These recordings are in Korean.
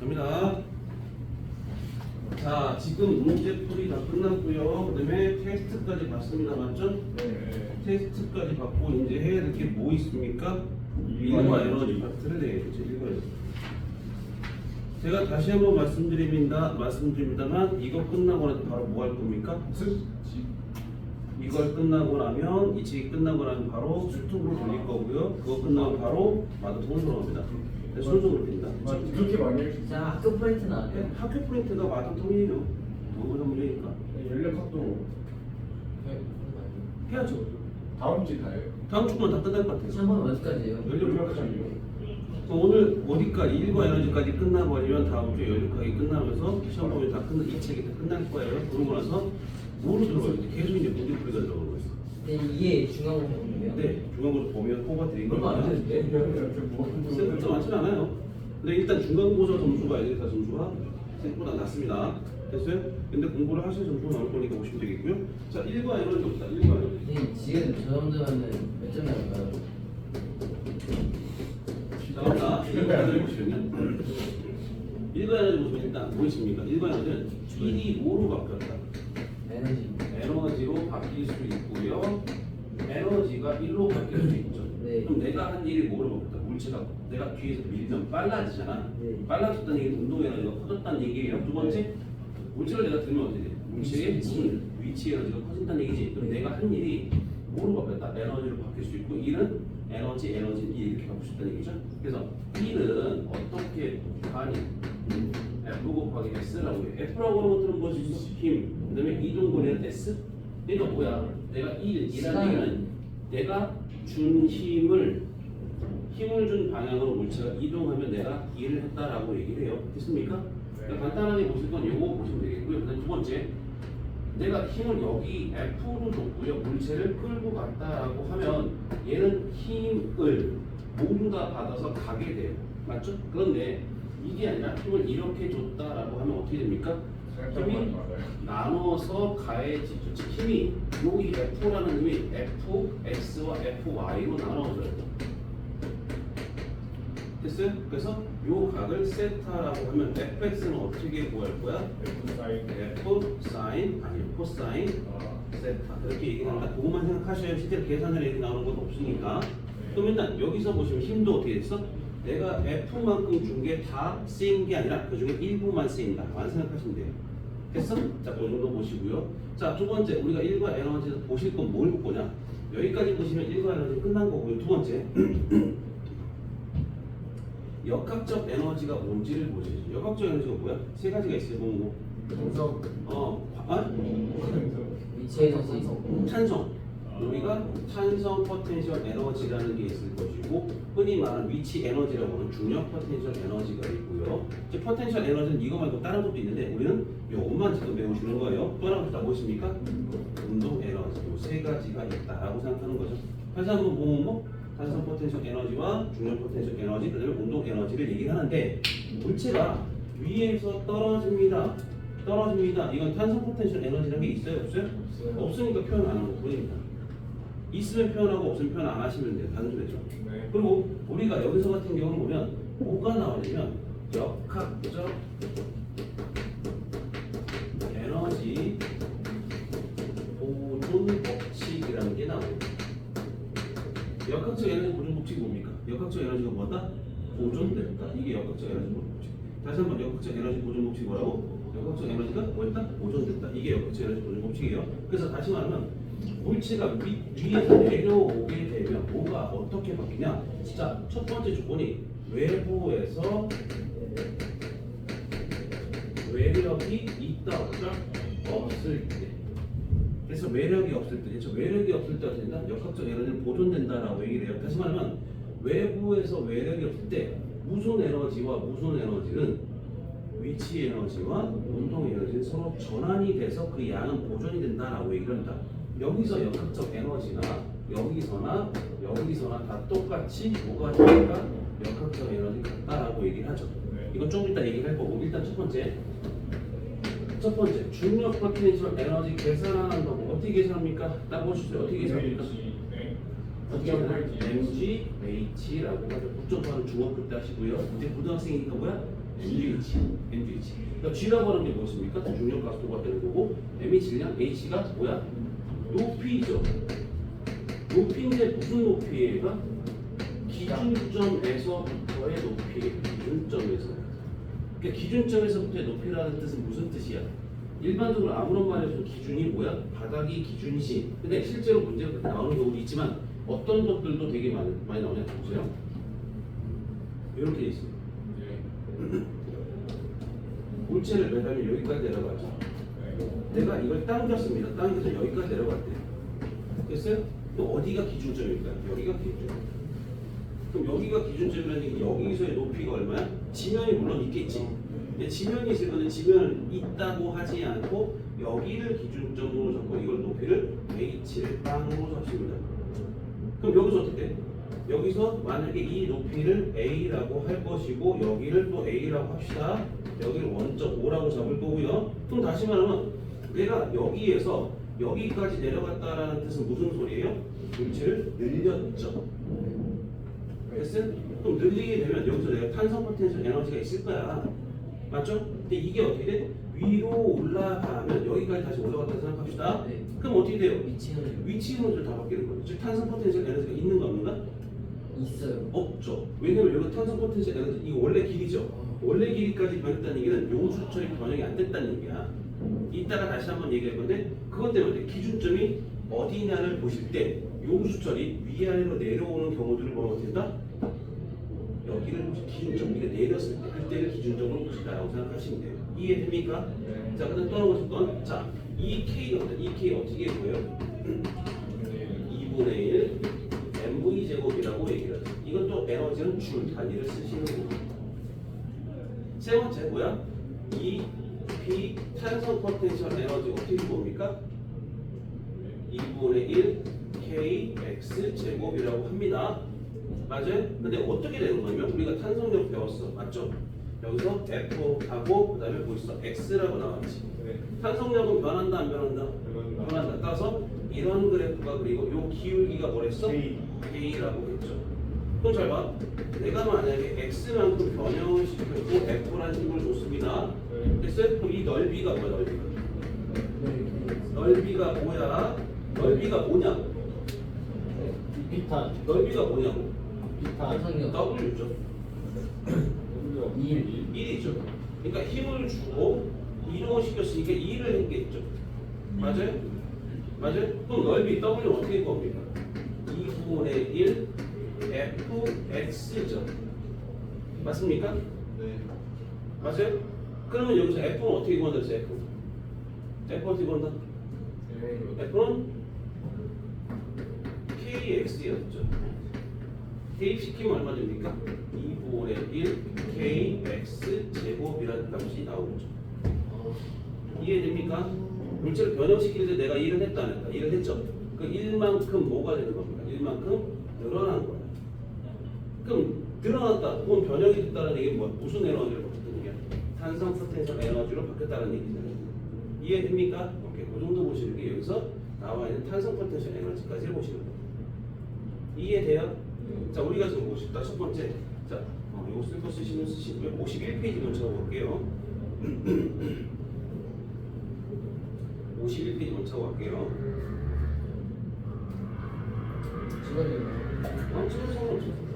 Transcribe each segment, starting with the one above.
갑니다. 자, 지금 문제풀이 다 끝났고요. 그 다음에 테스트까지 봤습니다. 맞죠? 네. 테스트까지 받고 이제 해야 될 게 뭐 있습니까? 일과 에너지 파트를 내야겠죠. 일과 에너지. 제가 다시 한번 말씀드립니다만 이거 끝나고 나서 바로 뭐 할 겁니까? 이걸 끝나고 나면 이 책이 끝나고 나면 바로 수특으로 돌릴 거고요. 그거 끝나고 바로 마더통으로 돌아갑니다. 순서로 됩니다. 그렇게 많이 할 수 있어요? 자, 학교 프린트는 안 돼요? 학교 프린트가 마더통이에요. 너무 문제니까 연력학도 해야죠. 다음 주 다예요? 다음 주면 다 끝날 것 같아요. 시험은 어디까지예요? 연력학이요. 오늘 어디까지 1과 에너지까지 끝나버리면 다음 주에 연력학이 끝나면서 시험 보면 다 끝나 이 책이 다 끝날 거예요. 그러고 나서 뭐로 들어가요? 계속 이제 문제풀이가 들어가는 거예요. 근데 이게 중앙고등학교예요? 네, 중간고사 보면 뽑아 드린 얼마 안 겁니다. 되는데? 생각보다 많진 않아요. 근데 일단 중간고사 점수가 애들다 점수가 생각보다 낮습니다. 됐어요? 근데 공부를 하실 점수가 나올 거니까 보시면 되겠고요. 자, 1과 에너지부터 1과 에너지. 선생님, 지금 저 정도면은 몇 점 나올까요? 자, 1과 에너지 보시면요. 1과 에너지 보시면 일단 뭐 있습니까? 1과 에너지는 1이 5로 바뀌었다. 에너지. 에너지로 바뀔 수 있고요. 에너지가 1로 바뀔 수 있죠. 네. 그럼 내가 한 일이 뭐로 바뀌었다? 물체가 내가 뒤에서 밀면 빨라지잖아. 네. 빨라졌다는 얘기는 운동 에너지가 커졌다는 얘기예요. 두 번째, 물체를 내가 들면 어떻게 돼? 물체의 위치 에너지가 커진다는 얘기지. 그럼 내가 한 일이 뭐로 바뀌었다? 에너지로 바뀔 수 있고, 일은 에너지 이렇게 바꿀 수 있다는 얘기죠. 그래서 일은 어떻게 하니? F 곱하기 S라고 해요. F라고 하는 것들은 무엇이죠? 힘. 그 다음에 이동거리는 S. 그러니까 뭐야? 내가 일이라는 얘기는 내가 준 힘을 준 방향으로 물체가 이동하면 내가 일을 했다라고 얘기를 해요. 됐습니까? 그러니까 간단하게 보실 건 요거 보시면 되겠고요. 그다음 두 번째, 내가 힘을 여기 F로 줬고요. 물체를 끌고 갔다라고 하면 얘는 힘을 모두 다 받아서 가게 돼요. 맞죠? 그런데 이게 아니라 힘을 이렇게 줬다라고 하면 어떻게 됩니까? 힘이 나눠서 가해지죠. 즉 힘이 여기 F라는 힘이 Fx와 Fy로 나눠져요. 됐어요? 그래서 요 각을 세타라고 하면 fx는 어떻게 구할 거야? f 사인 아니요 코사인 세타 이렇게 얘기한다. 그것만 생각하셔야 실제로 계산을 얘기 나오는 건 없으니까. 그럼 일단 여기서 보시면 힘도 어떻게 됐어? 내가 f만큼 준 게 다 쓰인 게 아니라 그 중에 일부만 쓰인다만 생각하시면 돼요. 됐어? 자, 그 정도 보시고요. 자, 두 번째 우리가 1과 에너지에서 보실 건 뭘 볼 거냐? 여기까지 보시면 1과 에너지 끝난 거고요. 두 번째 역학적 에너지가 뭔지를 보시죠. 역학적 에너지가 뭐야? 세 가지가 있어요. 뭐 위치 에너지. 찬성. 여기가 찬성 포텐셜 에너지라는 게 있을 것이고, 흔히 말하는 위치 에너지라고 하는 중력 포텐셜 에너지가 있고요. 즉 포텐셜 에너지는 이거 말고 다른 것도 있는데 우리는 요것만 지금 배우시는 거예요. 또 하나 다 보십니까? 운동 에너지. 요 세 가지가 있다라고 생각하는 거죠. 다시 한번 보면 탄성 포텐셜 에너지와 중력 포텐셜 에너지, 그다음에 운동 에너지를 얘기를 하는데, 물체가 위에서 떨어집니다. 이건 탄성 포텐셜 에너지라는 게 있어요, 없어요? 없으니까 표현 안 하는 거입니다. 있으면 표현하고 없으면 표현 안 하시면 돼요. 단순해죠. 네. 그리고 우리가 여기서 같은 경우는 보면 뭐가 나오냐면 역학적 에너지 보존 법칙이라는 게 나옵니다. 역학적 에너지 보존 법칙이 뭡니까? 역학적 에너지가 뭐다? 보존됐다. 이게 역학적 에너지 보존 법칙. 다시 한번 역학적 에너지 보존 법칙이 뭐라고? 역학적 에너지가 뭐였다? 보존됐다. 이게 역학적 에너지 보존 법칙이에요. 그래서 다시 말하면 물체가 위에서 내려오게 되면 뭐가 어떻게 바뀌냐? 자, 첫 번째 조건이 외부에서 외력이 있다 없다? 없을 때. 그래서 외력이 없을 때, 그렇죠? 외력이 없을 때 어떻게 된다? 역학적 에너지는 보존된다라고 얘기를 해요. 다시 말하면 외부에서 외력이 없을 때 무슨 에너지와 무슨 에너지는 위치 에너지와 운동 에너지는 서로 전환이 돼서 그 양은 보존이 된다라고 얘기를 합니다. 여기서 역학적 에너지나 여기서나 다 똑같이 뭐가 됩니까? 역학적 에너지 같다라고 얘기를 하죠. 이건 조금 이따 얘기할 거고, 일단 첫 번째 중력 포텐셜 에너지 계산하는 방법 어떻게 계산합니까? 딱 보시죠. 어떻게 계산합니까? 어떻게 하면 MG, H라고 하죠. 국정과는 중학교 때 하시고요. 이제 고등학생이니까 뭐야? NGH. 그러니까 G라고 하는 게 무엇입니까? 중력 각도가 되는 거고 M이 질량, H가 뭐야? 높이죠. 높이인데 무슨 높이가? 기준점에서부터의 높이. 기준점에서. 그러니까 기준점에서부터의 높이라는 뜻은 무슨 뜻이야? 일반적으로 아무런 말에서 기준이 뭐야? 바닥이 기준이지. 근데 실제로 문제가 그렇게 나오는 경우도 있지만 어떤 것들도 되게 많이 나오냐 보세요. 이렇게 돼 있습니다. 물체를 매달면 여기까지 내려가죠. 내가 이걸 당겼습니다. 당겨서 여기까지 내려갔대요. 됐어요? 그럼 어디가 기준점일까요? 여기가 기준점. 그럼 여기가 기준점이라는 얘기는 여기서의 높이가 얼마야? 지면이 물론 있겠지. 근데 지면이 있을 거는 지면을 있다고 하지 않고 여기를 기준점으로 잡고 이걸 높이를 h를 땅으로 잡습니다. 그럼 여기서 어떻게 돼? 여기서 만약에 이 높이를 a라고 할 것이고 여기를 또 a라고 합시다. 여기를 원점 5라고 잡을 거고요. 그럼 다시 말하면 내가 여기에서 여기까지 내려갔다라는 뜻은 무슨 소리예요? 물체를 늘렸죠. 됐어요? 그럼 늘리게 되면 여기서 내가 탄성 포텐셜 에너지가 있을 거야. 맞죠? 근데 이게 어떻게 돼? 위로 올라가면 여기까지 다시 올라갔다 생각합시다. 네. 그럼 어떻게 돼요? 위치 에너지 위치 에너지를 다 바뀌는 거예요. 즉 탄성 포텐셜 에너지가 있는가 없는가? 있어요. 없죠. 왜냐면 여기 탄성 포텐셜 에너지 이거 원래 길이죠. 원래 길이까지 변했다는 얘기는 요 수철이 변형이 안 됐다는 얘기야. 이따가 다시 한번 얘기할 건데 그것 때문에 기준점이 어디냐를 보실 때 요 수철이 위아래로 내려오는 경우들을 보면 어떻게 된다? 여기를 기준점 위에 내렸을 때 그때를 기준점으로 보신다라고 생각하시면 돼요. 이해됩니까? 자, 그다음 또 하나 보실 건 자, 이 K거든요. 이 K 어떻게 보여요? 2분의 1 mv 제곱이라고 얘기를 하죠. 이것도 에너지는 줄 단위를 쓰시는 거예요. 세 번째 뭐야? 이 P 탄성 포텐셜 에너지 어떻게 봅니까? 2분의 1 kx 제곱이라고 합니다. 맞아요? 근데 어떻게 되는 거냐면 우리가 탄성력 배웠어. 맞죠? 여기서 F하고 그 다음에 뭐 있어? X라고 나왔지. 탄성력은 변한다 안 변한다? 변한다. 따라서 이런 그래프가 그리고 요 기울기가 뭐랬어? K라고 했죠. 그럼 잘 봐. 내가 만약에 X만큼 변형을 시켰고 F라는 힘을 줬습니다. 됐어요? 그럼 이 넓이가 뭐야? 넓이가 뭐야? 넓이가 뭐냐고? 비탄. 넓이가 뭐냐고? 비탄. 탄성력 W죠. 1이죠. 그러니까 힘을 주고 이동을 시켰으니까 2를 했겠죠. 맞아요? 맞아요? 그럼 넓이 W는 어떻게 구합니까? 2분의 1 fx죠. 맞습니까? 네. 맞아요? 그러면 여기서 f는 어떻게 구한다 했어요? f 어떻게 구한다? f는 kx였죠. 대입시키면 얼마 됩니까? 2분의 1 kx 제곱이라는 값이 나오죠. 이해됩니까? 물체를 변형시킬 때 내가 1을 했다 안 했다? 1을 했죠. 그 1만큼 뭐가 되는 겁니까? 1만큼 늘어난 거야. 그럼 늘어났다 혹은 변형이 됐다는 얘기는 뭐, 무슨 에너지를 바뀌었다는 얘기야? 탄성 포텐셜 에너지로 바뀌었다는 얘기잖아요. 이해됩니까? 오케이. 그 정도 보시는 게 여기서 나와 있는 탄성 포텐셜 에너지까지 보시는 거예요. 이해돼요? 자, 우리가 지금 보고 싶다. 첫 번째. 자, 이거 쓸 거 쓰시면 쓰시고요. 51페이지 먼저 볼게요. 51페이지 먼저 갈게요. 시간이 지금 상관없어.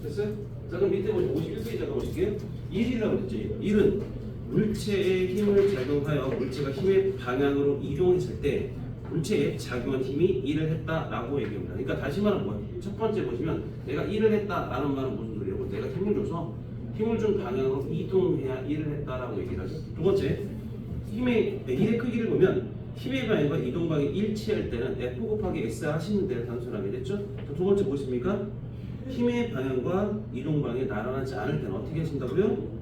됐어요? 자, 그럼 밑에 보시면 51페이지 잠깐 보실게요. 1이라고 했죠. 1은 물체의 힘을 작용하여 물체가 힘의 방향으로 이동했을 때 물체에 작용한 힘이 1을 했다라고 얘기합니다. 그러니까 다시 말하면 뭐야? 첫 번째 보시면 내가 1을 했다라는 말은 무슨 소리냐고? 내가 힘을 줘서 힘을 준 방향으로 이동해야 1을 했다라고 얘기를 하죠. 두 번째, 힘의 1의 크기를 보면 힘의 방향과 이동 방향이 일치할 때는 F 곱하기 S 하시는 데를 단순하게 됐죠. 두 번째 보십니까? 힘의 방향과 이동 방향이 나란하지 않을 때는 어떻게 하신다고요?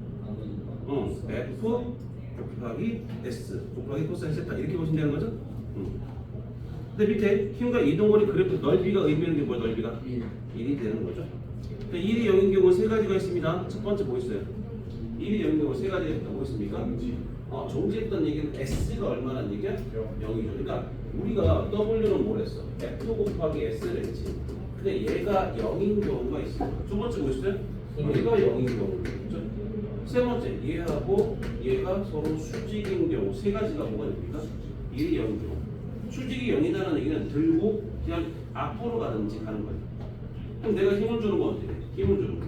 F 곱하기 S 곱하기 코사인 세타 이렇게 보시면 되는 거죠? 근데 밑에 힘과 이동거리 그래프 넓이가 의미하는 게 뭐야? 넓이가 1이 되는 거죠. 1이 0인 경우 세 가지가 있습니다. 첫 번째 뭐 있어요? 1이 0이고 세 가지가 있다고 보겠습니까? 정지했던 얘기는 S가 얼마나 얘기야? 0이죠. 그러니까 우리가 W는 뭘 했어? F 곱하기 S를 했지. 근데 얘가 0인 경우가 있습니다. 두 번째 보시죠. 얘가 0인 경우. 그렇죠? 세 번째, 얘하고 얘가 서로 수직인 경우. 세 가지가 뭐가 됩니까? 1이 0인 경우. 수직이 0이다라는 얘기는 들고 그냥 앞으로 가든지 가는 거예요. 그럼 내가 힘을 주는 건 어떻게 돼? 힘을 주는 거.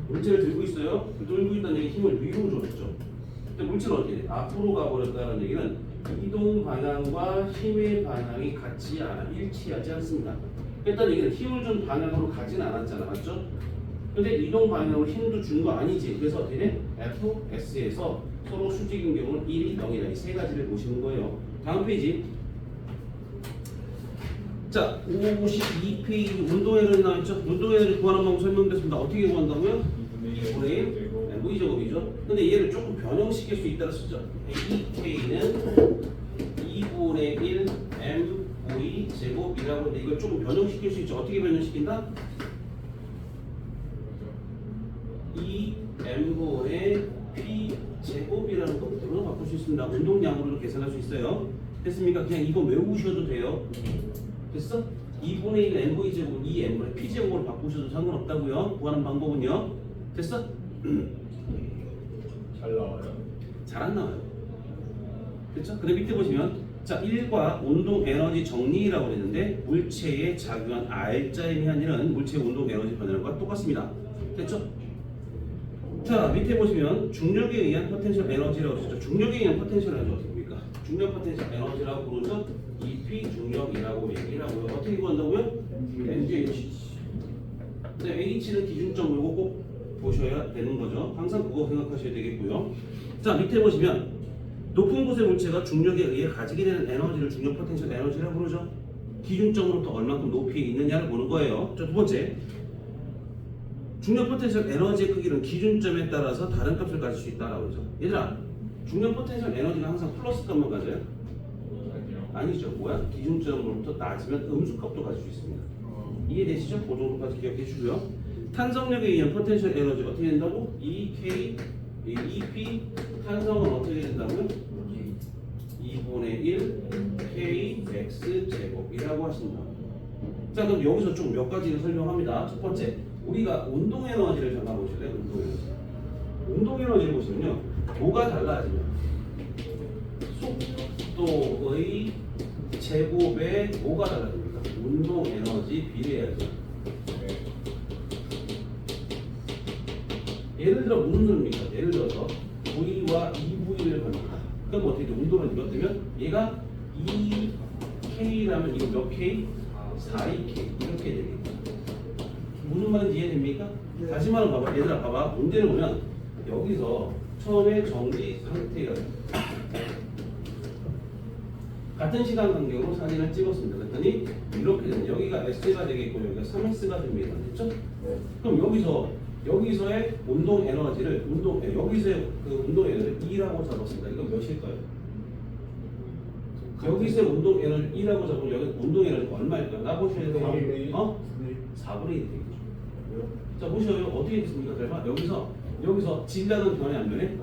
물체를 들고 있어요. 들고 있다는 얘기 힘을 위로 줬죠. 근데 물체는 어떻게 돼? 앞으로 가버렸다는 얘기는 이동 방향과 힘의 방향이 같지 않아, 일치하지 않습니다. 일단 얘기는 힘을 준 방향으로 가지는 않았잖아, 맞죠? 근데 이동 방향으로 힘도 준 거 아니지. 그래서 어떻게 돼? F, S에서 서로 수직인 경우는 1이 0이다. 이 세 가지를 보시는 거예요. 다음 페이지. 자, 52페이지 운동에너지 나와있죠? 운동에너지 구하는 방법 설명됐습니다. 어떻게 구한다고요? 2분의 1 V제곱이죠. 근데 얘를 조금 변형시킬 수 있다고 썼죠. EK는 2분의 1 MV 제곱이라고 하는데 이걸 조금 변형시킬 수 있죠. 어떻게 변형시킨다? 2M분의 P 제곱이라는 것으로 바꿀 수 있습니다. 운동량으로 계산할 수 있어요. 됐습니까? 그냥 이거 외우셔도 돼요. 됐어? 2분의 1 MV 제곱 2M분의 P 제곱으로 바꾸셔도 상관없다고요. 구하는 방법은요. 됐어? 잘 나와요. 잘 안 나와요. 그렇죠? 근데 밑에 보시면 자 1과 운동 에너지 정리라고 했는데 물체에 작용한 R자에 의한 일은 물체의 운동 에너지 변화량과 똑같습니다. 됐죠? 자 밑에 보시면 중력에 의한 포텐셜 에너지라고 했죠. 중력에 의한 포텐셜 에너지 어떻게 봅니까? 중력 포텐셜 에너지라고 부르죠. EP 중력이라고 얘기를 하고요. 어떻게 구한다고요? MGH. 근데 H는 기준점으로 꼭 보셔야 되는 거죠. 항상 그거 생각하셔야 되겠고요. 자 밑에 보시면 높은 곳의 물체가 중력에 의해 가지게 되는 에너지를 중력 포텐셜 에너지라고 부르죠. 기준점으로부터 얼만큼 높이에 있느냐를 보는 거예요. 자, 두 번째, 중력 포텐셜 에너지의 크기는 기준점에 따라서 다른 값을 가질 수 있다라고 하죠. 얘들아, 중력 포텐셜 에너지가 항상 플러스 값만 가져요? 아니죠. 뭐야? 기준점으로부터 낮으면 음수값도 가질 수 있습니다. 이해되시죠? 그 정도까지 기억해 주고요. 탄성력에 의한 포텐셜 에너지 어떻게 된다고? EK, EP 탄성은 어떻게 된다고요? 2분의 1 KX 제곱이라고 하십니다. 자, 그럼 여기서 좀 몇 가지를 설명합니다. 첫 번째, 우리가 운동 에너지를 잠깐 보실래요? 운동 에너지. 운동 에너지를 보시면요, 뭐가 달라지면 속도의 제곱에 뭐가 달라집니까? 운동 에너지 비례하죠. 예를 들어 무슨 소리입니까? 예를 들어서 V와 2V를 받는다. 그럼 어떻게 돼? 운동은 몇 되면 얘가 2K라면 이거 몇 K? 4K 이렇게 되겠다. 무슨 말인지 이해됩니까? 다시 말해 봐봐. 얘들아 봐봐. 문제를 보면 여기서 처음에 정지 상태가 같은 시간 간격으로 사진을 찍었습니다. 그랬더니 이렇게 되면 여기가 S가 되겠고 여기가 3S가 됩니다. 됐죠? 그럼 여기서의 운동 에너지를 여기서의 그 운동 에너지를 2라고 잡았습니다. 이건 몇일까요? 여기서의 운동 에너지 2라고 잡으면 여기 운동 에너지가 얼마일까요? 나 보셔야 돼요. 4분의 1 되겠죠. 자 보셔요. 어떻게 됐습니까? 설마 여기서 질량은 변해 안 변해?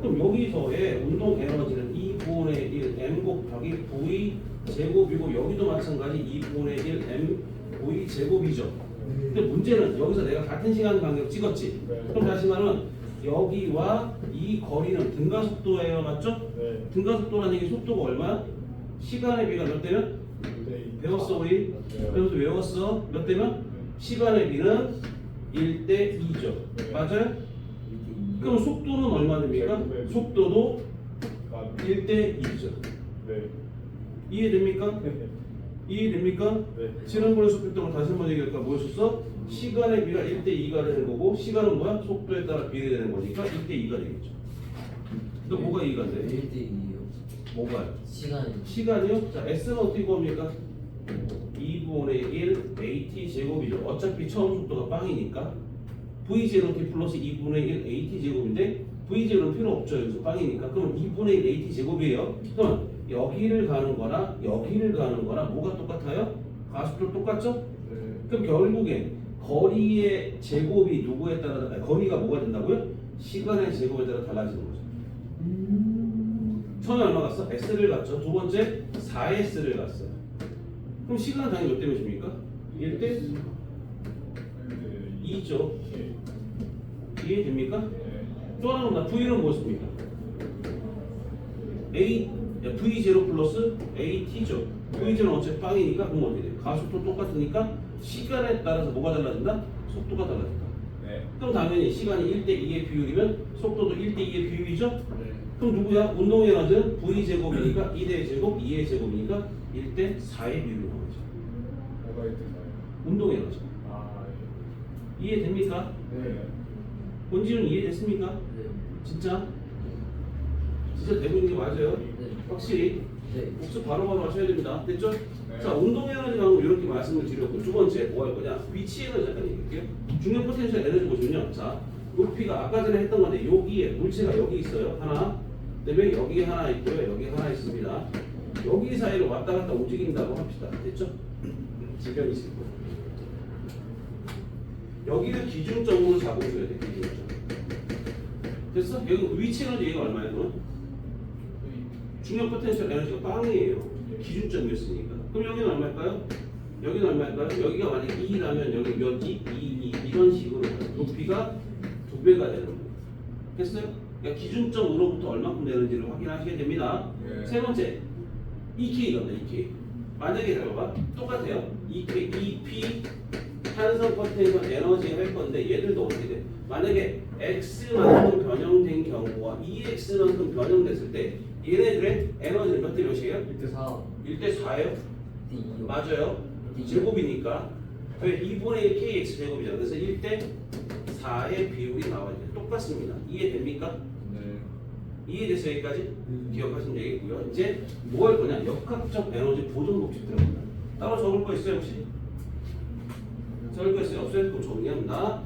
그럼 여기서의 운동 에너지는 2분의 1 m 곱하기 v 제곱이고 여기도 마찬가지 2분의 1 m v 제곱이죠. 근데 문제는 여기서 내가 같은 시간 간격 찍었지. 그럼 다시 말하면 여기와 이 거리는 등가속도예요, 맞죠? 네. 등가속도라는 얘기 속도가 얼마야? 시간의 비가 몇 대면? 배웠어 우리? 그래서 외웠어. 몇 대면? 시간의 비는 1대 2죠. 맞아요? 그럼 속도는 얼마 됩니까? 속도도 1대 2죠. 네. 이해됩니까? 이해됩니까? 네. 지난번에 속했던 걸 다시 한번 얘기할까? 뭐였었어? 시간의 비가 1대 2가 되는 거고 시간은 뭐야? 속도에 따라 비례되는 거니까 1대 2가 되겠죠. 또 뭐가 2가 돼? 1대 2요. 뭐가요? 시간이요? 자, S는 어떻게 구합니까? 2분의 1 AT 제곱이죠. 어차피 처음 속도가 빵이니까 V0T 플러스 2분의 1 AT 제곱인데 V0는 필요 없죠. 여기서 빵이니까. 그럼 2분의 1 AT 제곱이에요. 그럼 여기를 가는 거나 여기를 가는 거나 뭐가 똑같아요? 가속도 똑같죠? 네. 그럼 결국에 거리의 제곱이 누구에 따라 거리가 뭐가 된다고요? 시간의 제곱에 따라 달라지는 거죠. 처음에 얼마 갔어? S를 갔죠. 두 번째 4S를 갔어요. 그럼 시간은 당연히 몇 대 몇입니까? 1대 2죠. 이해됩니까? 또 하나 나 V는 무엇입니까? V0 플러스 AT죠. V0는 어차피 빵이니까 그럼 어떻게 돼요? 가속도 똑같으니까 시간에 따라서 뭐가 달라진다? 속도가 달라진다. 그럼 당연히 시간이 1대2의 비율이면 속도도 1대2의 비율이죠? 그럼 누구야? 운동 에너지는 V제곱이니까 2대 제곱, 2의 제곱이니까 1대4의 비율이 나오죠. 운동 에너지. 이해됩니까? 본질은 이해됐습니까? 네. 진짜? 진짜 대부분 게 맞아요? 네. 확실히 네. 복습 바로바로 하셔야 됩니다. 됐죠? 자, 운동 에너지 방금 이렇게 말씀을 드렸고 두 번째 뭐 할 거냐? 위치 에너지 잠깐 얘기할게요. 중력 포텐셜 에너지 보시면요. 자, 높이가 아까 전에 했던 건데 여기에 물체가 여기 있어요. 하나. 그다음에 여기 하나 있고요. 여기 하나 있습니다. 여기 사이로 왔다 갔다 움직인다고 합시다. 됐죠? 지금 있을 거예요. 여기를 기준점으로 잡아줘야 돼. 기준점. 됐어? 여기 위치 에너지 얘가 얼마야? 그러면? 중력 포텐셜 에너지가 빵이에요. 기준점이었으니까. 그럼 여기는 얼마일까요? 여기는 얼마일까요? 여기가 만약에 2라면 여기 몇이? 2 이런 식으로 높이가 2배가 되는 거예요. 됐어요? 그러니까 기준점으로부터 얼마큼 되는지를 확인하셔야 됩니다. 세 번째, EK가 2K. 만약에 봐봐 똑같아요. EK, EP 탄성 포텐셜 에너지 할 건데 얘들도 어떻게 돼? 만약에 X만큼 변형된 경우와 EX만큼 변형됐을 때 얘네들의 에너지는 몇 대 몇이에요? 4. 1대 4예요? 2. 맞아요. 제곱이니까 왜 2분의 1 KX 제곱이잖아요. 그래서 1대 4의 비율이 나와야 돼요. 똑같습니다. 이해됩니까? 이해됐어요? 여기까지? 기억하시면 되겠고요. 이제 뭐 할 거냐? 역학적 에너지 보존 법칙 들어갑니다. 따로 적을 거 있어요 혹시? 적을 거 있어요? 없어요? 그럼 정리합니다.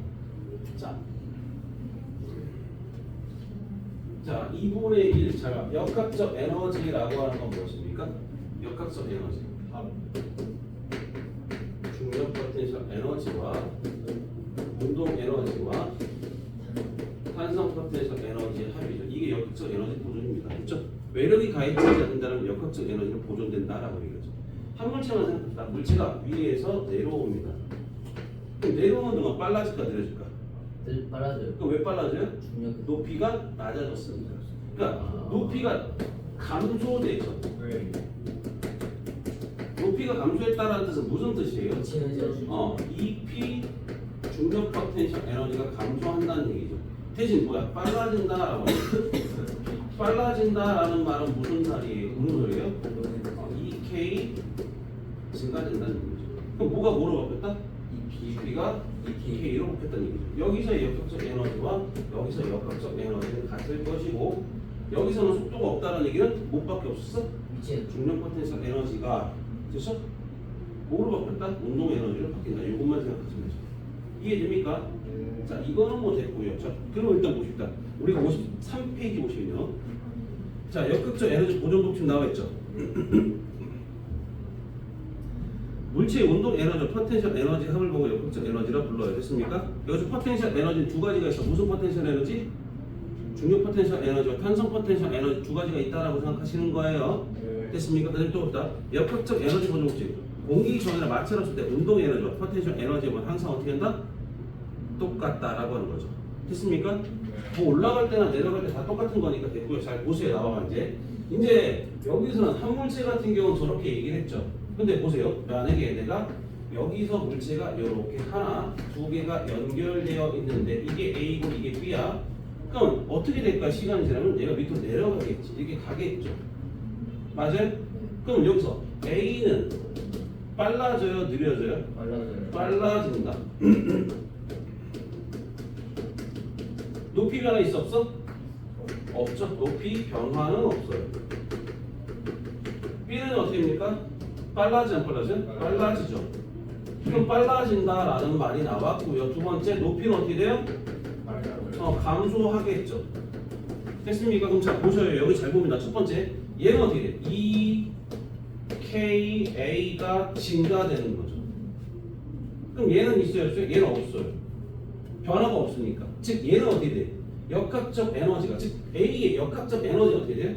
자, 2분의 1. 자, 역학적 에너지라고 하는 건 무엇입니까? 역학적 에너지. 중력 포텐셜 에너지와 운동 에너지와 탄성 포텐셜 에너지의 합이죠. 이게 역학적 에너지 보존입니다. 그렇죠? 외력이 가해지지 않는다면 역학적 에너지는 보존된다라고 얘기하죠. 한 물체만 생각합시다. 물체가 위에서 내려옵니다. 그럼 내려오는 동안 빨라질까 느려질까? 빨라져요. 그럼 왜 빨라져요? 중력. 높이가 낮아졌습니다. 그러니까 아. 높이가 감소되죠. 높이가 감소했다는 뜻은 무슨 뜻이에요? EP 중력 포텐셜 에너지가 감소한다는 얘기죠. 대신 뭐야? 빨라진다라고 빨라진다라는 말은 무슨 소리예요? EK 증가된다는 얘기죠. 그럼 뭐가 뭐로 바뀌었다? EP가 EK로 바뀌었다는 얘기죠. 여기서의 역학적 에너지와 여기서 역학적 에너지는 같을 것이고 여기서는 속도가 없다는 얘기는 뭐밖에 없었어? 중력 포텐셜 에너지가 그렇죠? 뭐로 바뀌었다? 운동 에너지로 바뀐다. 이것만 생각하시면 되죠. 이해됩니까? 자, 이거는 뭐 됐고요. 자, 그럼 일단 보십시다. 우리가 53페이지 보시면요. 자, 역학적 에너지 보존 법칙 나와 있죠. 물체의 운동 에너지, 포텐셜 에너지 합을 보고 역학적 에너지라 불러요. 됐습니까? 여기서 포텐셜 에너지는 두 가지가 있어. 무슨 포텐셜 에너지? 중력 포텐셜 에너지와 탄성 포텐셜 에너지 두 가지가 있다라고 생각하시는 거예요. 됐습니까? 그다음에 또 보다 역학적 에너지 보존 법칙. 공기 전이나 마찰 없을 때 운동 에너지와 포텐셜 에너지와 항상 어떻게 한다? 똑같다라고 하는 거죠. 됐습니까? 뭐 올라갈 때나 내려갈 때 다 똑같은 거니까 됐고요. 잘 보세요. 나와 이제 여기서는 한 물체 같은 경우는 저렇게 얘기를 했죠. 근데 보세요. 만약에 내가 여기서 물체가 이렇게 하나, 두 개가 연결되어 있는데 이게 A고 이게 B야. 그럼 어떻게 될까? 시간이 지나면 얘가 밑으로 내려가겠지. 이렇게 가겠죠. 맞아요? 그럼 여기서 A는 빨라져요? 느려져요? 빨라진다. 높이 변화 있어 없어? 없죠. 높이 변화는 없어요. B는 어떻게 됩니까? 빨라지 안 빨라져요? 빨라지죠. 그럼 빨라진다라는 말이 나왔고요. 두 번째 높이는 어떻게 돼요? 감소하겠죠. 됐습니까? 그럼 자 보셔요. 여기 잘 보면 첫 번째 얘는 어떻게 돼? EKA가 증가되는 거죠. 그럼 얘는 있어요, 없어요? 얘는 없어요. 변화가 없으니까. 즉 얘는 어떻게 돼? 역학적 에너지가 즉 A의 역학적 에너지는 어떻게 돼요?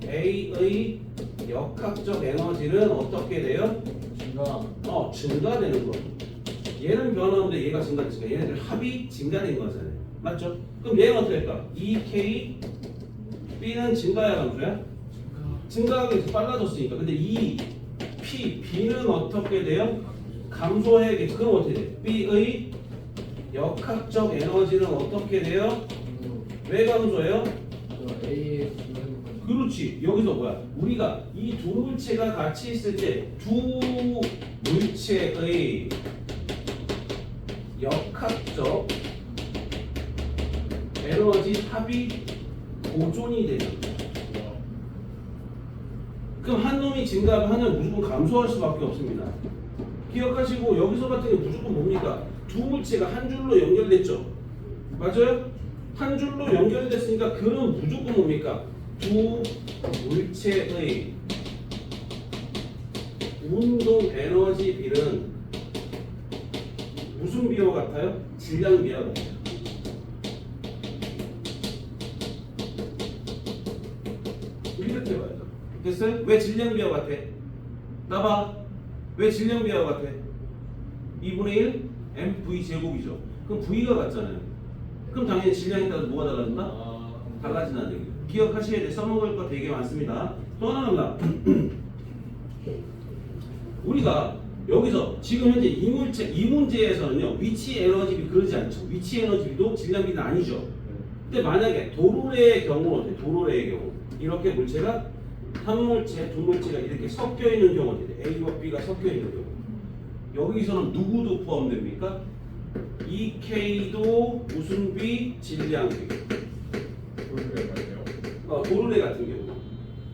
A의 역학적 에너지는 어떻게 돼요? 증가. 증가되는 거. 얘는 변화인데 얘가 증가됐으니까 얘네들 합이 증가된 거잖아요. 맞죠? 그럼 얘는 어떻게 될까? 2K B는 증가야 감소야? 증가하기 위해서 빨라졌으니까. 근데 이 B는 어떻게 돼요? 감소해야겠죠. 그럼 어떻게 돼요? B의 역학적 에너지는 어떻게 돼요? 왜 감소해요? A 그렇지. 여기서 뭐야? 우리가 이 두 물체가 같이 있을 때 두 물체의 역학적 에너지 합이 보존이 되는 거예요. 그럼 한 놈이 증가하면 한 놈이 무조건 감소할 수밖에 없습니다. 기억하시고 여기서 같은 경우 무조건 뭡니까? 두 물체가 한 줄로 연결됐죠. 맞아요? 한 줄로 연결됐으니까 그는 무조건 뭡니까? 두 물체의 운동 에너지 비는 무슨 비와 같아요? 질량 비와 같아요. 이렇게 봐요. 됐어요? 왜 질량 비와 같아? 나봐. 왜 질량 비와 같아? 2분의 1 mv 제곱이죠. 그럼 v가 같잖아요. 그럼 당연히 질량에 따라서 뭐가 달라진다? 달라진다는 얘기예요. 기억하셔야 돼. 써먹을 거 되게 많습니다. 또 하나입니다. 우리가 여기서 지금 현재 이 문제에서는요 위치 에너지비 그러지 않죠. 위치 에너지비도 질량비는 아니죠. 근데 만약에 도로래의 경우는 어때요? 도로래의 경우 이렇게 물체가 한 물체, 두 물체가 이렇게 섞여 있는 경우 어때요? A와 B가 섞여 있는 경우 여기서는 누구도 포함됩니까? EK도 무슨 비? 질량비. 도르래 같은 경우.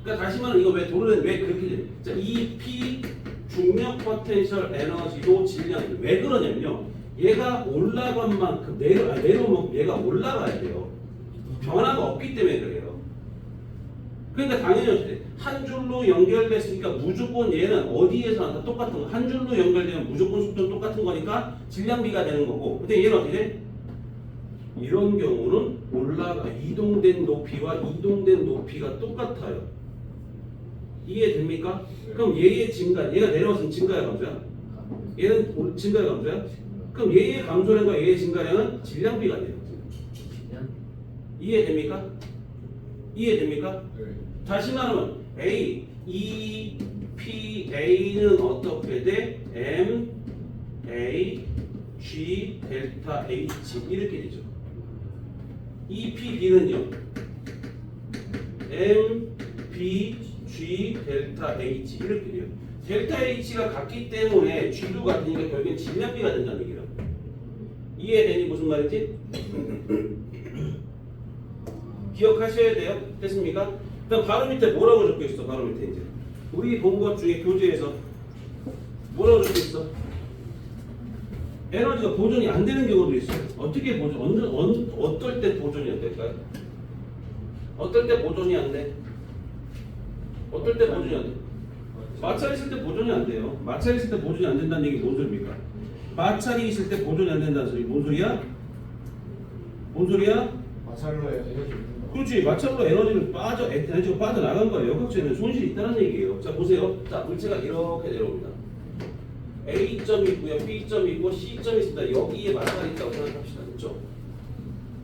그러니까 다시 말하면 이거 왜 도르래 왜 그렇게 돼? 자, EP 중력 포텐셜 에너지도 질량비. 왜 그러냐면요. 얘가 올라간 만큼 내려오면 얘가 올라가야 돼요. 변화가 없기 때문에 그래요. 그러니까 당연히 어떻게 한 줄로 연결됐으니까 무조건 얘는 어디에서나 다 똑같은 거. 한 줄로 연결되면 무조건 속도는 똑같은 거니까 질량비가 되는 거고. 근데 얘는 어떻게 돼? 이런 경우는 올라가 이동된 높이와 이동된 높이가 똑같아요. 이해됩니까? 그럼 얘의 증가, 얘가 내려왔으면 증가야 감소야? 얘는 증가야 감소야? 그럼 얘의 감소량과 얘의 증가량은 질량비가 돼요. 이해됩니까? 이해됩니까? 다시 말하면 A, E, P, A는 어떻게 돼? M, A, G, 델타 H 이렇게 되죠. E, P, B는요. M, B, G, 델타 H 이렇게 돼요. 델타 H가 같기 때문에 G도 같으니까 결국엔 질량비가 된다는 얘기예요. 이해되니 무슨 말인지? 기억하셔야 돼요. 됐습니까? 그럼 바로 밑에 뭐라고 적혀 있어? 바로 밑에 이제 우리 본 것 중에 교재에서 뭐라고 적혀 있어? 에너지가 보존이 안 되는 경우도 있어요. 어떻게 어떨 때 보존이 안 될까요? 어떨 때 보존이 안 돼? 어떨 때 보존이 안 돼? 마찰 있을 때 보존이 안 돼요. 마찰 있을 때 보존이 안 된다는 얘기 뭔 소리입니까? 마찰이 있을 때 보존이 안 된다는 소리 뭔 소리야? 뭔 소리야? 마찰로 에너지 그렇지. 마찰로 에너지가 빠져나간 거예요. 역학적인 손실이 있다는 얘기예요. 자 보세요. 자 물체가 이렇게 내려옵니다. A점이 있고요, B점이 있고 C점이 있습니다. 여기에 마찰이 있다고 생각합시다. 그렇죠?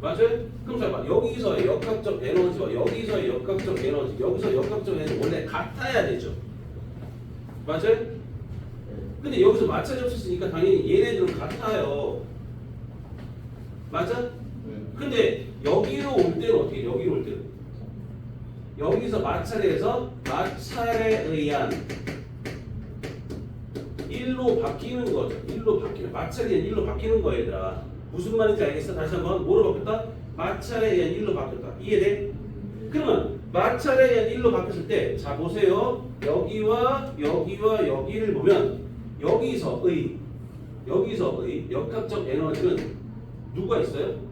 맞아요? 그럼 자 봐. 여기서의 역학적 에너지와 여기서의 역학적 에너지, 여기서 역학적 에너지 원래 같아야 되죠. 맞아요? 근데 여기서 마찰이 없었으니까 당연히 얘네들은 같아요. 맞아? 근데 여기로 올 때는 어떻게 해? 여기로 올 때는 여기서 마찰에서 마찰에 의한 1로 바뀌는 거죠. 1로 바뀌는 마찰에 의한 1로 바뀌는 거야 얘들아. 무슨 말인지 알겠어? 다시 한번 뭐로 바뀌었다? 마찰에 의한 1로 바뀌었다. 이해돼? 그러면 마찰에 의한 1로 바뀌었을 때 자 보세요. 여기와 여기를 보면 여기서의 역학적 에너지는 누가 있어요?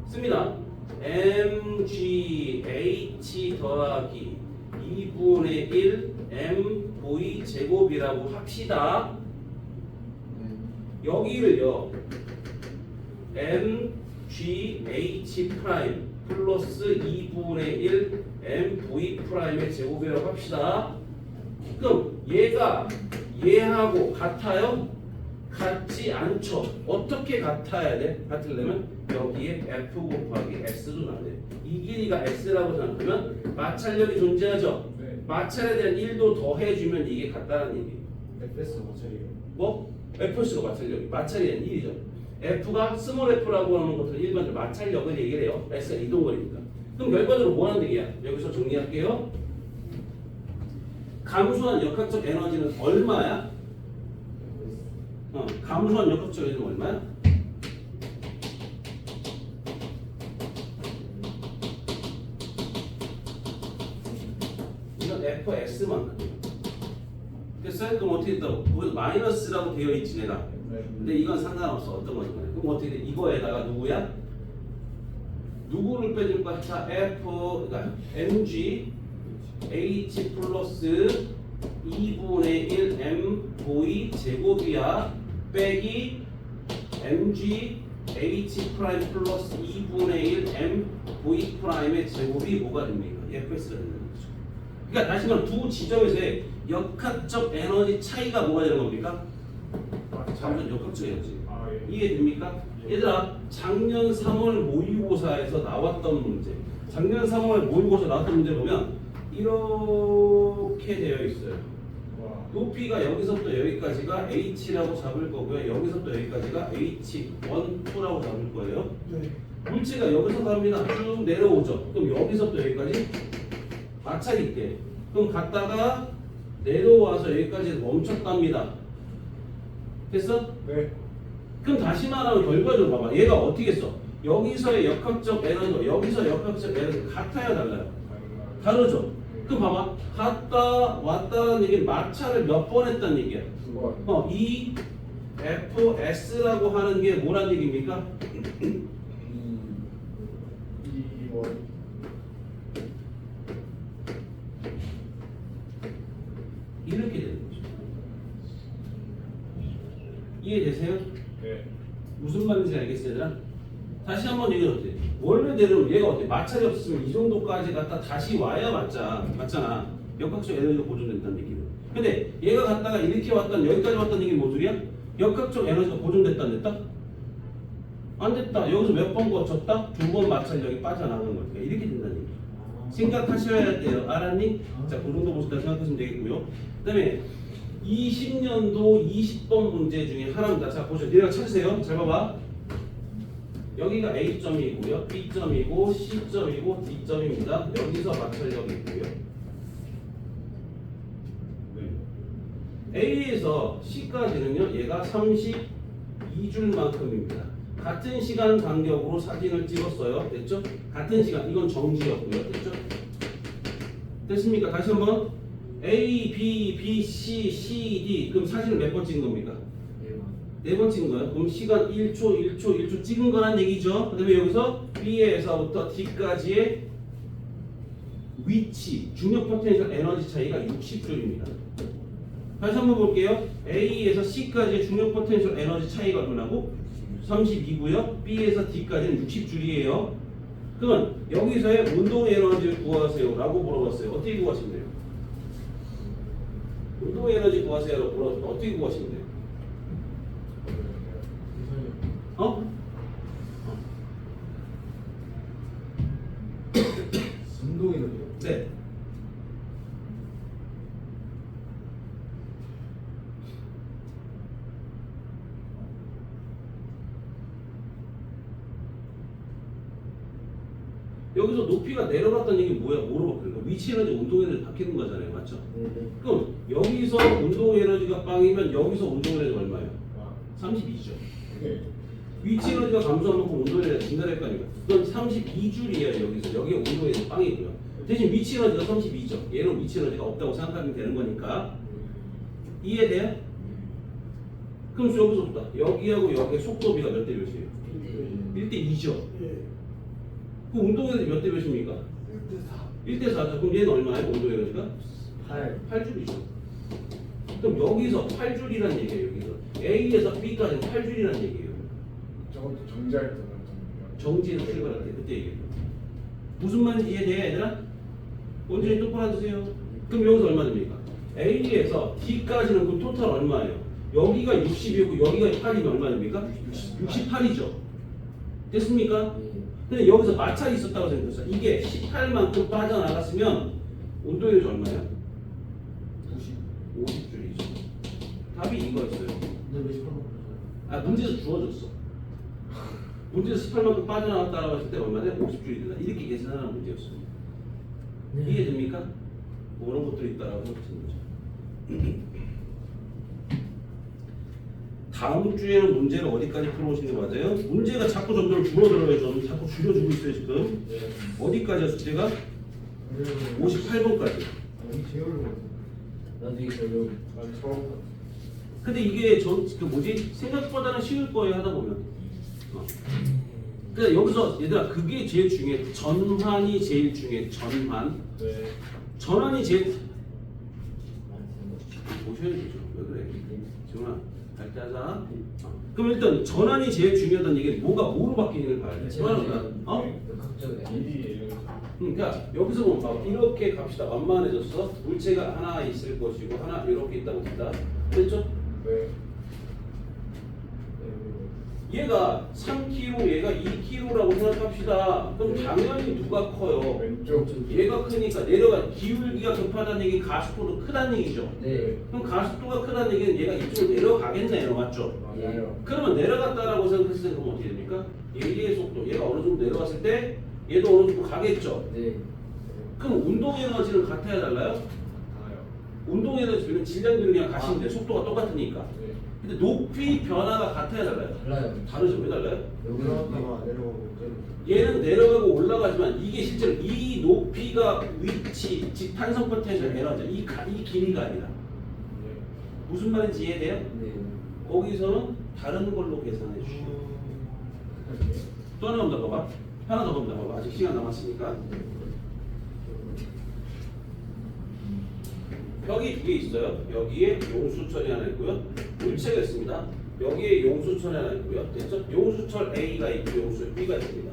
씁니다. mgh 더하기 2분의 1 mv 제곱이라고 합시다. 여기를요 mgh 프라임 플러스 2분의 1 mv 프라임의 제곱이라고 합시다. 그럼 얘가 얘하고 같아요? 같지 않죠. 어떻게 같아야 돼? 같으려면 여기에 f 곱하기 s도 나와야 돼. 이 길이가 s라고 생각하면 마찰력이 존재하죠. 네. 마찰에 대한 1도 더해주면 이게 같다는 얘기. FS 모델이에요. 뭐? FS가 마찰력이 마찰에 대한 1이죠. F가 스몰 f라고 하는 것은 일반적으로 마찰력을 얘기를 해요. S가 이동거리니까. 그럼 결과적으로 뭐 하는 얘기야? 여기서 정리할게요. 감소한 역학적 에너지는 얼마야? 감소한 역학적 에너지는 얼마야? 이건 FS만큼. 됐어요? 그럼 어떻게 됐다고? 거기서 마이너스라고 되어 있지 내가. 근데 이건 상관없어. 어떤 거든 간에. 그럼 어떻게 돼? 이거에다가 누구야? 누구를 빼줄 거야? 자, F, 그러니까 mg h 플러스 2분의 1 m v 제곱이야. 빼기 mg h 프라임 플러스 2분의 1 m v 프라임의 제곱이 뭐가 됩니까? fs가 된다는 거죠. 그러니까 다시 말해 두 지점에서의 역학적 에너지 차이가 뭐가 되는 겁니까? 잠깐 역학적 에너지. 예. 이해됩니까? 얘들아 작년 3월 모의고사에서 나왔던 문제, 작년 3월 모의고사 나왔던 문제 보면 이렇게 되어 있어요. 와. 높이가 여기서부터 여기까지가 h라고 잡을 거고요. 여기서부터 여기까지가 h1, 2라고 잡을 거예요. 네. 물체가 여기서 갑니다. 쭉 내려오죠. 그럼 여기서부터 여기까지 마찰이 있대. 그럼 갔다가 내려와서 여기까지 멈췄답니다. 됐어? 네. 그럼 다시 말하면 결과적으로 봐봐. 얘가 어떻게 했어? 여기서의 역학적 에너지와 여기서 역학적 에너지 같아요, 달라요? 다르죠? 그럼 봐봐. 갔다 왔다는 얘기는 마찰을 몇 번 했다는 얘기야. 두 번. 이 FS라고 하는 게 뭐란 얘기입니까? 이번. 이렇게 되는 거죠. 이해되세요? 네. 무슨 말인지 알겠어요, 얘들아? 다시 한번 얘기해 볼게요. 원래대로 얘가 어때? 마찰이 없으면 이 정도까지 갔다 다시 와야 맞잖아. 역학적 에너지가 보존된다는 얘기는. 근데 얘가 갔다가 이렇게 왔다는 여기까지 왔다는 얘기는 뭔 소리야? 역학적 에너지가 보존됐다 안 됐다? 안 됐다. 여기서 몇 번 거쳤다? 두 번 마찰력이 빠져나가는 거니까 이렇게 된다는 얘기야. 생각하셔야 돼요. 알았니? 자, 그 정도 보시다 생각하시면 되겠고요. 그 다음에 20년도 20번 문제 중에 하나입니다. 자, 보죠. 내가 찾으세요. 잘 봐봐. 여기가 A점이고요. B점이고 C점이고 D점입니다. 여기서 마찰력이 있고요. A에서 C까지는요. 얘가 32줄만큼입니다. 같은 시간 간격으로 사진을 찍었어요. 됐죠? 같은 시간. 이건 정지였고요. 됐죠? 됐습니까? 다시 한번 A, B, B, C, C, D. 그럼 사진을 몇 번 찍은 겁니까? 네 번 찍은 거예요. 그럼 시간 1초, 1초, 1초 찍은 거란 얘기죠. 그 다음에 여기서 B에서부터 D까지의 위치, 중력 포텐셜 에너지 차이가 60줄입니다. 다시 한번 볼게요. A에서 C까지의 중력 포텐셜 에너지 차이가 얼마나고? 32고요. B에서 D까지는 60줄이에요. 그러면 여기서의 운동 에너지를 구하세요 라고 물어봤어요. 어떻게 구하시면 돼요? 운동 에너지 구하세요 라고 물어봤어요. 어떻게 구하시면 돼요? 운동 에너지요? 네. 여기서 높이가 내려갔다는 얘기 뭐야? 뭐로 바뀌는 거야? 위치 에너지, 운동 에너지 바뀌는 거잖아요, 맞죠? 그럼 여기서 운동 에너지가 빵이면 여기서 운동 에너지가 얼마예요? 32죠. 네. 위치 에너지가 감소한 만큼 운동 에너지가 증가될 거 아닙니까? 그건 32줄이에요. 여기서 여기가 운동 에너지 빵이고요. 대신 위치 에너지가 32죠. 얘는 위치 에너지가 없다고 생각하면 되는 거니까. 이해돼요? 그럼 여기서부터 여기하고 여기의 속도비가 몇 대 몇이에요? 1대 2죠. 그 운동 에너지 몇 대 몇입니까? 1대 4죠. 그럼 얘는 얼마예요? 운동 에너지가? 8줄이죠. 그럼 여기서 8줄이라는 얘기예요. 여기서 A에서 B까지 8줄이라는 얘기예요. 저것도 정지할 때는 정지에서 출발할 때 그때 얘기해요. 무슨 말인지 이해돼요, 얘들아? 원준이 똑바로 해주세요. 그럼 여기서 얼마 됩니까? A에서 D까지는 그 토탈 얼마예요? 여기가 60이고 여기가 8이면 얼마 됩니까? 68이죠. 됐습니까? 근데 여기서 마찰이 있었다고 생각했어요. 이게 18만큼 빠져나갔으면 온도율이 얼마예요? 50줄이죠. 답이 이거였어요. 근데 왜 18만 아, 문제에서 주어졌어. 문제에서 18만큼 빠져나갔다라고 했을 때 얼마냐? 50줄이 된다. 이렇게 계산하는 문제였어요. 이해됩니까? 뭐 그런 것들이 있다라고 생각하시는 거죠. 다음 주에는 문제를 어디까지 풀어오시는 게 맞아요? 문제가 자꾸 점점 줄어들어요. 좀 자꾸 줄여주고 있어요 지금. 어디까지야 숙제가? 58번까지. 여기 제일 어려워. 나도 이게 별로 난 처음 근데 이게 그 뭐지? 생각보다는 쉬울 거예요 하다 보면. 그러니까 여기서 얘들아 그게 제일 중요해. 전환이 제일 중요해. 전환. 네. 전환이 제일 보셔야 되죠. 왜 그래? 지훈아 잘 짜자. 그럼 일단 전환이 제일 중요하다는 얘기는 뭐로 바뀌는 걸 봐야 돼. 전환보다. 갑자기 일이 그러니까 여기서 보면 봐. 이렇게 갑시다. 완만해졌어. 물체가 하나 있을 것이고 하나 이렇게 있다고 봅시다. 됐죠? 네. 얘가 3kg, 얘가 2kg라고 생각합시다. 그럼 당연히 누가 커요? 왼쪽. 얘가 크니까 내려가 기울기가 급하다는 얘기는 가속도도 크다는 얘기죠. 네. 그럼 가속도가 크다는 얘기는 얘가 이쪽으로 내려가겠네요, 맞죠? 맞아요. 그러면 내려갔다라고 생각했을 때 그럼 어떻게 됩니까? 얘의 속도, 얘가 어느 정도 내려갔을 때 얘도 어느 정도 가겠죠. 네. 그럼 운동 에너지는 같아야 달라요? 알아요. 운동 에너지는 질량들은 그냥 가시는데 속도가 똑같으니까. 네. 근데 높이 변화가 같아야 달라요? 달라요. 다르죠? 왜 달라요? 여기는 올라갔다가 내려가고 얘는 내려가고 올라가지만 이게 실제로 이 높이가 위치, 즉 탄성 포텐셜 에너지, 이 길이가 아니라 네. 무슨 말인지 이해돼요? 네. 거기서는 다른 걸로 계산해 주시고 또 하나 더 봐봐. 하나 더 봅니다. 봐봐. 아직 시간 남았으니까. 벽이 두 개 있어요. 여기에 용수철이 하나 있고요. 물체가 있습니다. 여기에 용수철이 하나 있고요. 됐죠? 용수철 A가 있고 용수철 B가 있습니다.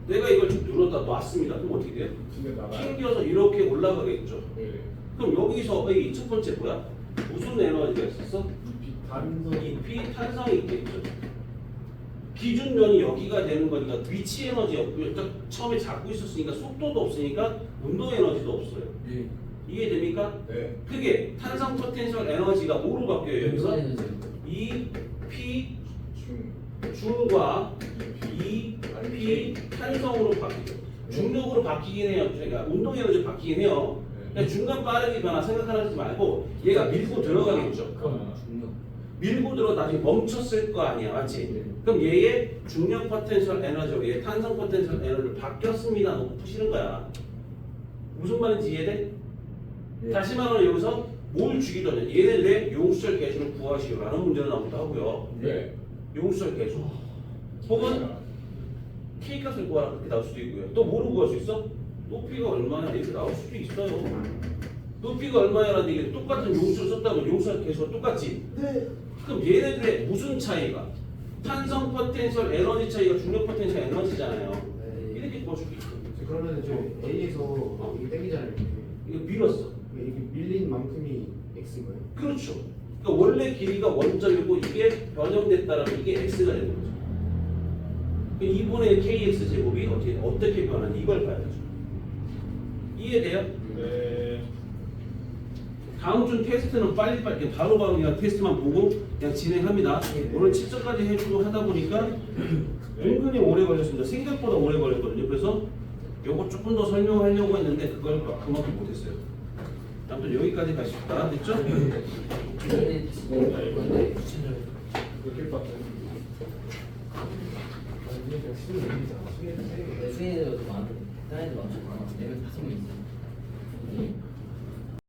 내가 이걸 쭉 눌렀다 놨습니다. 그럼 어떻게 돼요? 집에 나가요. 튕겨서 이렇게 올라가겠죠. 네. 그럼 여기서 이 첫 번째 뭐야? 무슨 에너지가 있었어? 잎이 탄성이 있겠죠. 기준면이 여기가 되는 거니까 위치 에너지였고요. 딱 처음에 잡고 있었으니까 속도도 없으니까 운동 에너지도 없어요. 네. 이해됩니까? 네. 그게 탄성 포텐셜 에너지가 뭐로 바뀌어요? 여기서 이 P 중. 중과 이 P 탄성으로 바뀌죠. 중력으로 바뀌긴 해요. 그러니까 운동 에너지 바뀌긴 해요. 그러니까 중간 빠르게 변화 생각하지 말고 얘가 밀고 들어가겠죠. 그럼 중력. 밀고 들어 나중에 멈췄을 거 아니야, 맞지? 네. 그럼 얘의 중력 포텐셜 에너지와 얘의 탄성 포텐셜 에너지를 바뀌었습니다. 놓고 푸시는 거야. 무슨 말인지 이해돼? 네. 다시 말하면 여기서 뭘 주기도냐? 얘네들의 용수철 계수를 구하시오라는 문제를 나오기도 하고요. 네. 용수철 계수. 혹은 K 값을 구하라 그렇게 나올 수도 있고요. 또 뭐로 구할 수 있어? 높이가 얼마냐 이렇게 나올 수도 있어요. 높이가 얼마냐라는 얘기는 똑같은 용수를 썼다면 용수철 계수가 똑같지? 네. 그럼 얘네들의 무슨 차이가? 탄성 포텐셜 에너지 차이가 중력 포텐셜 에너지잖아요. 네. 이렇게 구할 수도 있어. 그러면 저 A에서 이게 땡기잖아요. 이렇게. 이거 밀었어. 이게 밀린 만큼이 X인 거예요? 그렇죠. 그러니까 원래 길이가 원점이고 이게 변형됐다라면 이게 x가 되는 거죠. 그럼 2분의 kx 제곱이 어떻게 변하는지 이걸 봐야죠. 이해돼요? 네. 다음 주 테스트는 빨리빨리 바로바로 그냥 테스트만 보고 그냥 진행합니다. 오늘 7점까지 해주고 하다 보니까 은근히 오래 걸렸습니다. 생각보다 오래 걸렸거든요. 그래서 요거 조금 더 설명하려고 했는데 그걸 그만큼 못했어요. 아무튼 여기까지 가십시다. 됐죠? 근데 이건데 추천을 이렇게 봤어요. 아니 그냥 수능 얘기잖아. 수능 내 생일에도 많은데 다른 애들 엄청 많아. 내가 5명 있어.